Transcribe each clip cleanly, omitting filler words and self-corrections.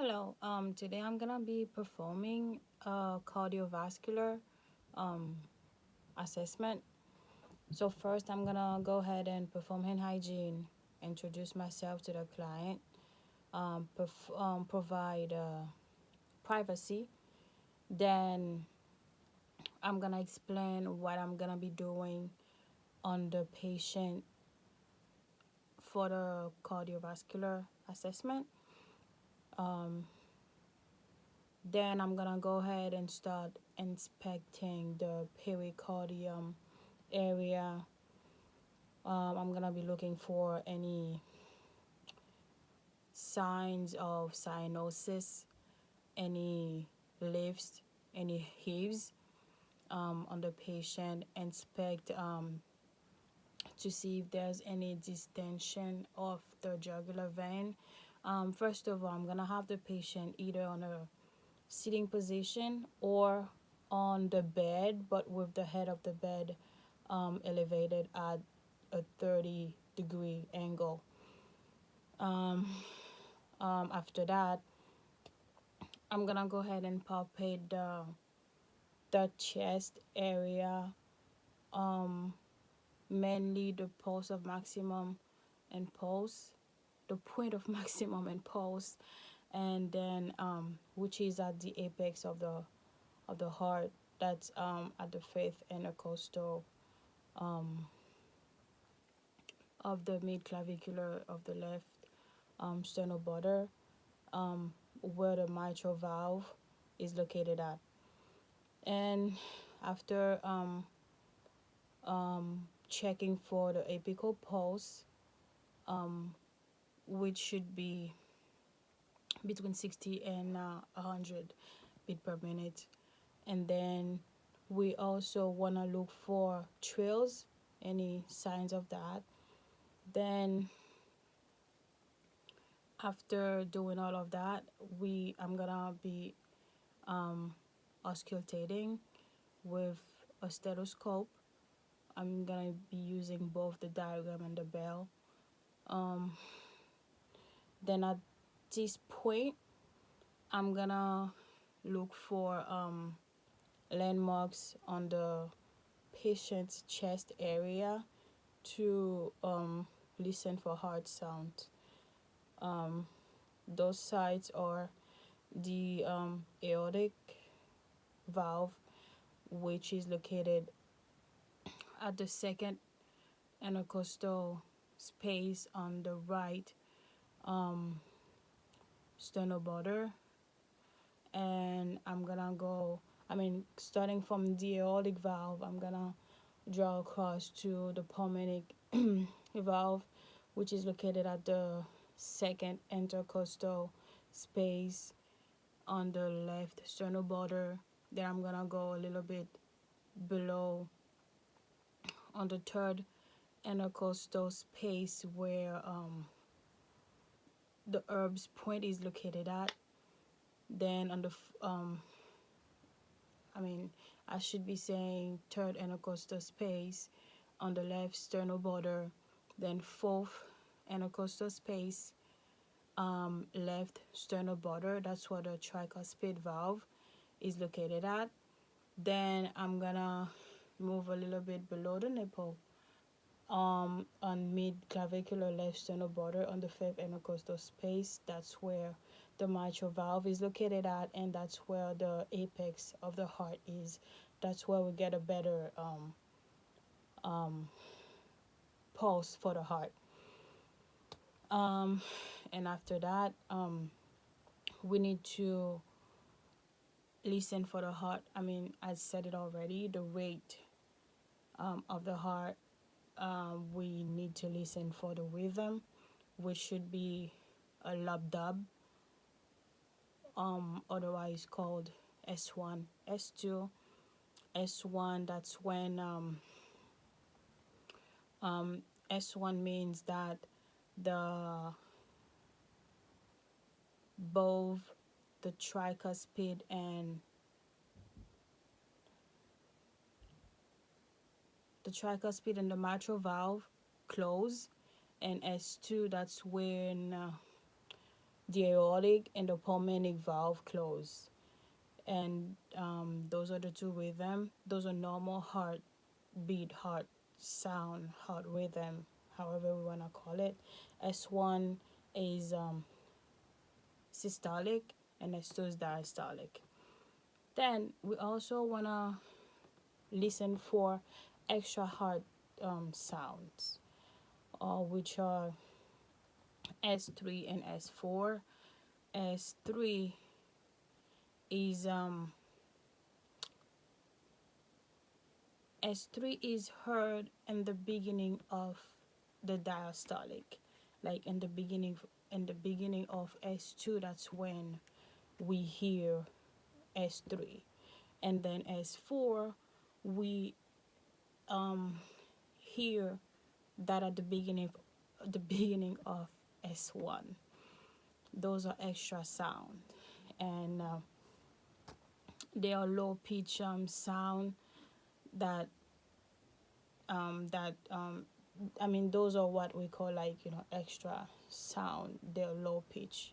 Hello. Today I'm gonna be performing a cardiovascular um, assessment. So first, I'm gonna go ahead and perform hand hygiene, introduce myself to the client, provide privacy. Then I'm gonna explain what I'm gonna be doing on the patient for the cardiovascular assessment. Um, then I'm gonna go ahead and start inspecting the pericardium area. I'm gonna be looking for any signs of cyanosis, any lifts, any heaves on the patient. Inspect to see if there's any distension of the jugular vein. First of all, I'm gonna have the patient either on a sitting position or on the bed, but with the head of the bed elevated at a 30-degree angle. Um, After that, I'm gonna go ahead and palpate the chest area, um, mainly the pulse of maximum and pulse, the point of maximum and pulse, and then which is at the apex of the heart. That's at the fifth intercostal um, of the mid clavicular of the left sternal border, um, where the mitral valve is located at. And after checking for the apical pulse, um, which should be between 60 and 100 beat per minute, and then we also want to look for trills, any signs of that. Then after doing all of that, I'm gonna be um, auscultating with a stethoscope. I'm gonna be using both the diaphragm and the bell. Um, then at this point, I'm gonna look for landmarks on the patient's chest area to listen for heart sound. Um, those sites are the aortic valve, which is located at the second intercostal space on the right um, sternal border. And starting from the aortic valve, I'm gonna draw across to the pulmonic valve, which is located at the second intercostal space on the left sternal border. Then I'm gonna go a little bit below on the third intercostal space where the herb's point is located at. Then on the I mean, I should be saying third intercostal space on the left sternal border, then fourth intercostal space, left sternal border. That's where the tricuspid valve is located at. Then I'm gonna move a little bit below the nipple, on mid clavicular left sternal border on the fifth intercostal space. That's where the mitral valve is located at, and that's where the apex of the heart is. That's where we get a better um, pulse for the heart. And after that, we need to listen for the heart. I said it already, the rate of the heart. We need to listen for the rhythm, which should be a lub dub, otherwise called S1, S2. S1, that's when S1 means that the both the tricuspid and the mitral valve close, and S2, that's when the aortic and the pulmonic valve close. And those are the two rhythm. Those are normal heartbeat, heart sound, heart rhythm, however we want to call it. S1 is systolic and S2 is diastolic. Then we also want to listen for extra heart sounds, which are S3 and S4. S3 is S3 is heard in the beginning of the diastolic, like in the beginning of S2. That's when we hear S3, and then S4 we hear that at the beginning of S1. Those are extra sound, and they are low pitch sound that that I mean, those are what we call, like, extra sound. They're low pitch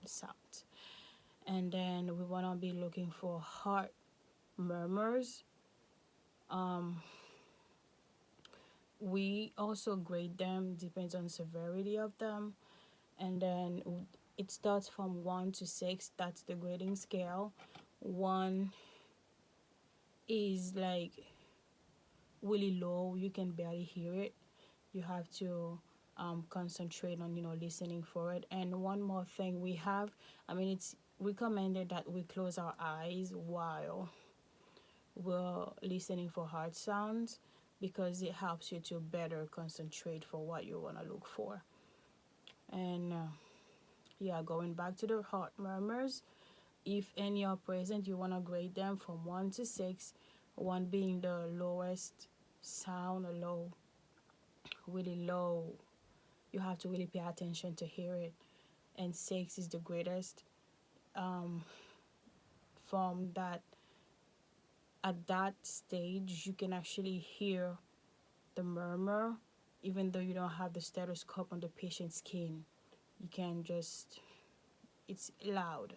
sounds. And then we want to be looking for heart murmurs. We also grade them, depends on severity of them. And then it starts from 1 to 6. That's the grading scale. 1 is like really low, you can barely hear it. You have to concentrate on listening for it. And one more thing we have, I mean, it's recommended that we close our eyes while we're listening for heart sounds, because it helps you to better concentrate for what you want to look for. And yeah, going back to the heart murmurs, if any are present, you want to grade them from 1 to 6, 1 being the lowest sound, a low, really low. You have to really pay attention to hear it. And 6 is the greatest. From that, at that stage, you can actually hear the murmur, even though you don't have the stethoscope on the patient's skin. You can just, it's loud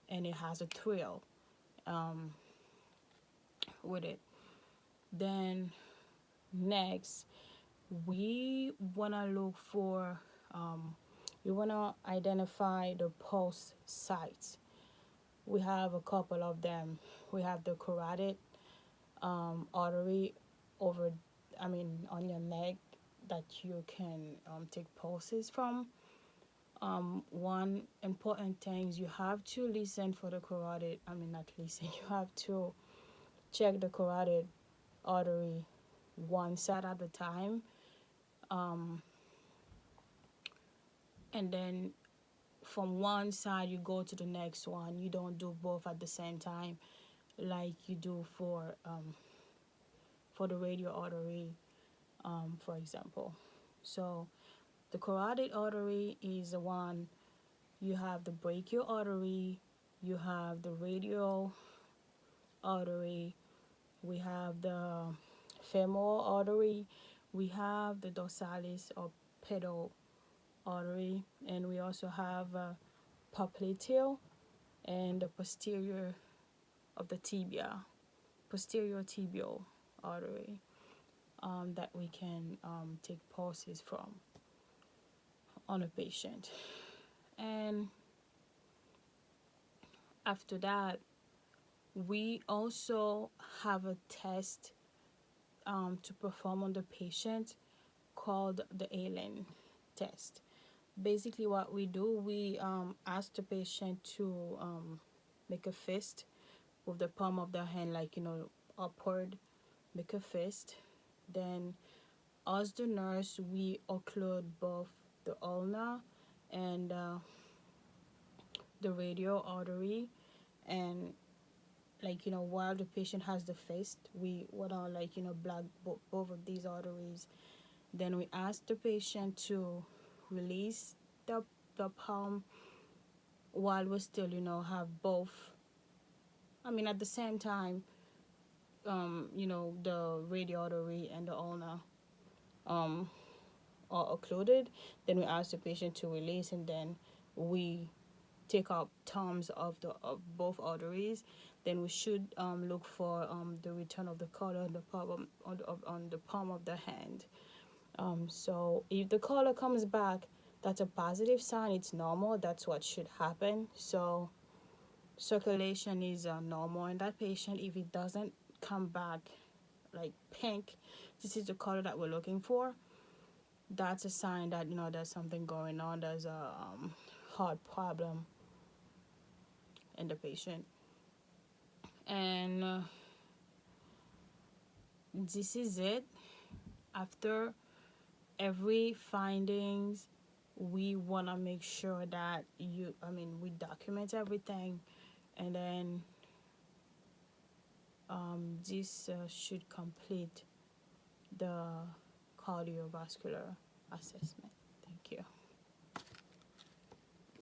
and it has a thrill with it. Then next, we want to look for, we want to identify the pulse sites. We have a couple of them. We have the carotid artery over, I mean, on your neck, that you can take pulses from. One important thing is you have to listen for the carotid, I mean, not listen, you have to check the carotid artery one side at a time. And then from one side you go to the next one. You don't do both at the same time like you do for the radial artery, for example. So the carotid artery is the one. You have the brachial artery, you have the radial artery, we have the femoral artery, we have the dorsalis or pedal artery, and we also have popliteal and the posterior of the tibia, posterior tibial artery, that we can take pulses from on a patient. And after that, we also have a test to perform on the patient called the Allen test. Basically, what we do, we ask the patient to make a fist with the palm of the hand, like, upward, make a fist. Then, as the nurse, we occlude both the ulna and the radial artery, and, like, while the patient has the fist, we want to, like, block both of these arteries. Then we ask the patient to release the palm while we still, have both, I mean, at the same time, the radial artery and the ulna are occluded. Then we ask the patient to release, and then we take up terms of both arteries, then we should look for the return of the color on the palm of the hand. So if the color comes back, that's a positive sign. It's normal. That's what should happen. So circulation is normal in that patient. If it doesn't come back like pink, this is the color that we're looking for. That's a sign that there's something going on. There's a heart problem in the patient, and this is it. After every findings, we want to make sure that we document everything, and then this should complete the cardiovascular assessment. Thank you.